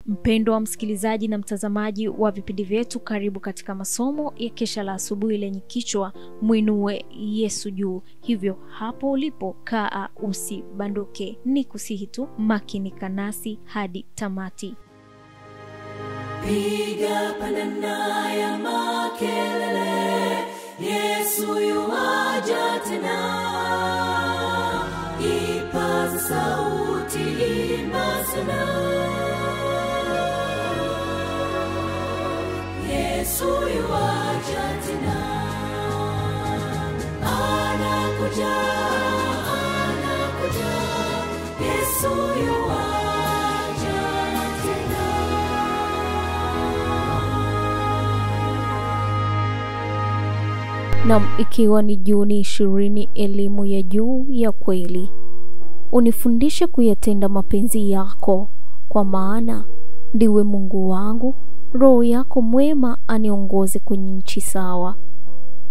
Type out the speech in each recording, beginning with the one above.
Mpendwa wa msikilizaji na mtazamaji wa vipindi vyetu, karibu katika masomo ya kesha la asubuhi lenye kichwa Mwinue Yesu juu. Hivyo hapo ulipo, kaa usibanduke, ni kusihi tu makinika nasi hadi tamati. Piga panana ya makelele, Yesu yuaja tena. Ipaza sauti, imba sana. Yesu yuaja tena. Anakuja, anakuja. Yesu yuaja tena. Na ikiwa ni Juni 20, elimu ya juu ya kweli. Unifundishe kuyatenda mapenzi yako, kwa maana ndiwe Mungu wangu. Roho yako mwema aniongoze kwenye nchi sawa.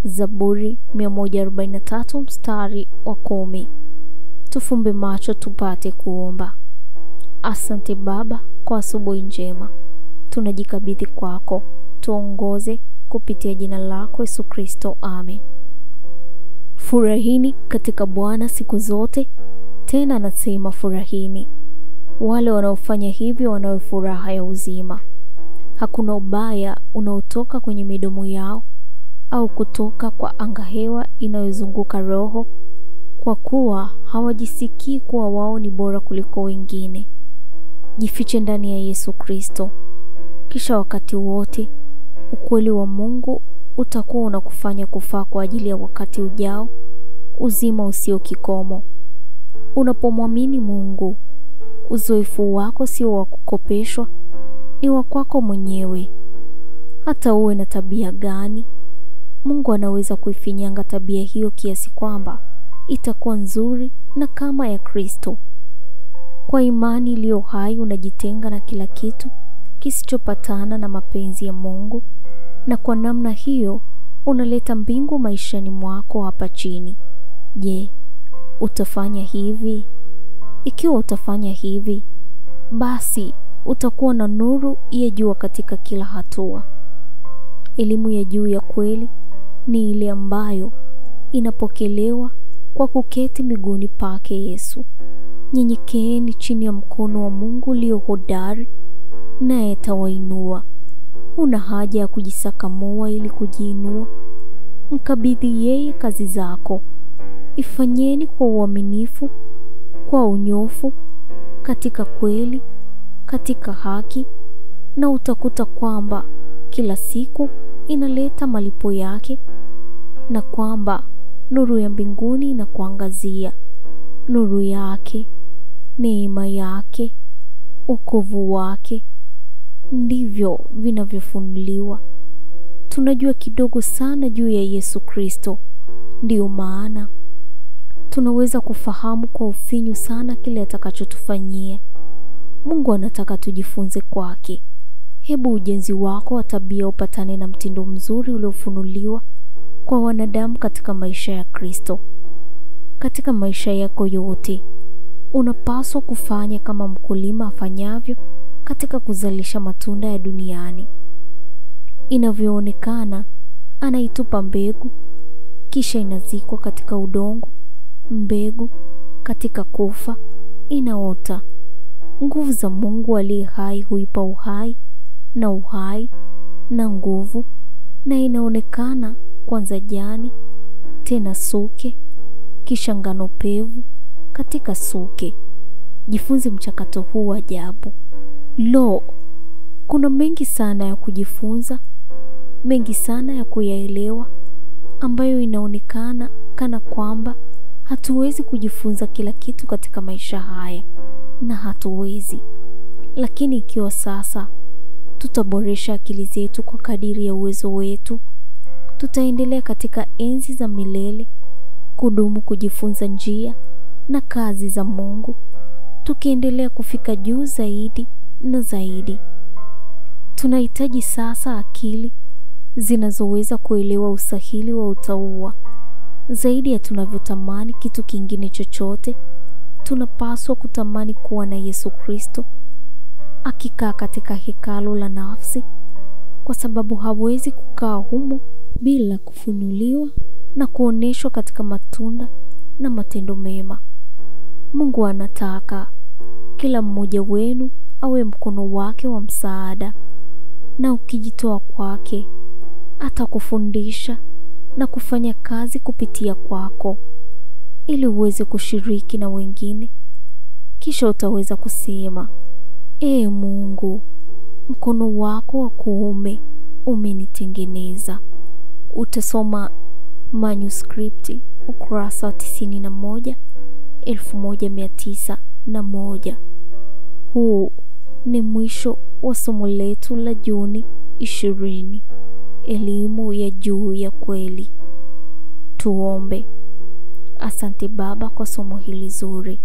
Zaburi 143 mstari wa 10. Tufumbe macho tupate kuomba. Asante Baba kwa asubuhi njema. Tunajikabidhi kwako, tuongoze kupitia jina lako Yesu Kristo, amen. Furahini katika Bwana siku zote, tena nasema furahini. Wale wanaofanya hivyo wanayo furaha ya uzima. Hakuna ubaya unaotoka kwenye midomo yao au kutoka kwa angahewa inayozunguka roho, kwa kuwa hawajisikii kuwa wao ni bora kuliko wengine. Jifiche ndani ya Yesu Kristo, kisha wakati wote ukweli wa Mungu utakuwa unakufanya kufaa kwa ajili ya wakati ujao, uzima usio kikomo. Unapomwamini Mungu, uzoefu wako sio wa kukopeshwa, ni wa kwako mwenyewe. Hata uwe na tabia gani, Mungu anaweza kuifinyanga tabia hiyo kiasi kwamba itakuwa nzuri na kama ya Kristo. Kwa imani iliyo hai unajitenga na kila kitu kisichopatana na mapenzi ya Mungu, na kwa namna hiyo unaleta mbingu maishani mwako hapa chini. Je, utafanya hivi? Ikiwa utafanya hivi, basi utakuwa na nuru ya jua katika kila hatua. Elimu ya juu ya kweli ni ile ambayo inapokelewa kwa kuketi miguuni pake Yesu. Nyenyekeeni chini ya mkono wa Mungu ulio hodari, naye atawainua. Huna haja ya kujisakamua ili kujiinua. Mkabidhi yeye kazi zako. Ifanyeni kwa uaminifu, kwa unyofu, katika kweli, katika haki, na utakuta kwamba kila siku inaleta malipo yake, na kwamba nuru ya mbinguni inakuangazia. Nuru yake, neema yake, wokovu wake ndivyo vinavyofunuliwa. Tunajua kidogo sana juu ya Yesu Kristo, ndio maana tunaweza kufahamu kwa ufinyu sana kile atakachotufanyia. Mungu anataka tujifunze kwake. Hebu ujenzi wako wa tabia upatane na mtindo mzuri uliofunuliwa kwa wanadamu katika maisha ya Kristo. Katika maisha yako yote, unapaswa kufanya kama mkulima afanyavyo katika kuzalisha matunda ya duniani. Inavyoonekana, anaitupa mbegu, kisha inazikwa katika udongo. Mbegu katika kufa inaota. Nguvu za Mungu aliye hai huipa uhai na nguvu, na inaonekana kwanza jani, tena suke, kisha ngano pevu katika suke. Jifunze mchakato huu ajabu. Kuna mengi sana ya kujifunza, mengi sana ya kuyaelewa, ambayo inaonekana kana kwamba hatuwezi kujifunza kila kitu katika maisha haya, na hatuwezi. Lakini ikiwa sasa tutaboresha akili zetu kwa kadiri ya uwezo wetu, tutaendelea katika enzi za milele kudumu kujifunza njia na kazi za Mungu, tukiendelea kufika juu zaidi na zaidi. Tunahitaji sasa akili zinazoweza kuelewa usahili wa utauwa. Zaidi ya tunavyotamani kitu kingine chochote, tunapaswa kutamani kuwa na Yesu Kristo. akikaa katika hekalu la nafsi, kwa sababu hawezi kukaa humo bila kufunuliwa na kuoneshwa katika matunda na matendo mema. Mungu anataka kila mmoja wenu awe mkono wake wa msaada, na ukijitoa kwake atakufundisha na kufanya kazi kupitia kwako ili uweze kushiriki na wengine. Kisha utaweza kusema, Ee Mungu, mkono wako wa kuume umenitengeneza. Utasoma manuskripti ukurasa wa 91, 1901. Huu ni mwisho wa somo letu la Juni 20, elimu ya juu ya kweli. Tuombe. Asante Baba kwa somo hili zuri.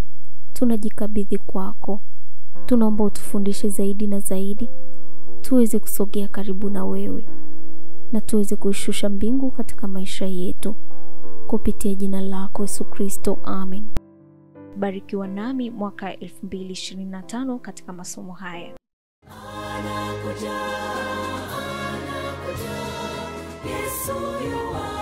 Tunajikabidhi kwako. Tunaomba utufundishe zaidi na zaidi, tuweze kusogea karibu na wewe na tuweze kuishusha mbingu katika maisha yetu, kupitia jina lako Yesu Kristo, amen. Barikiwa nami mwaka 2025 katika masomo haya. Anakuja, Yesu yuaja.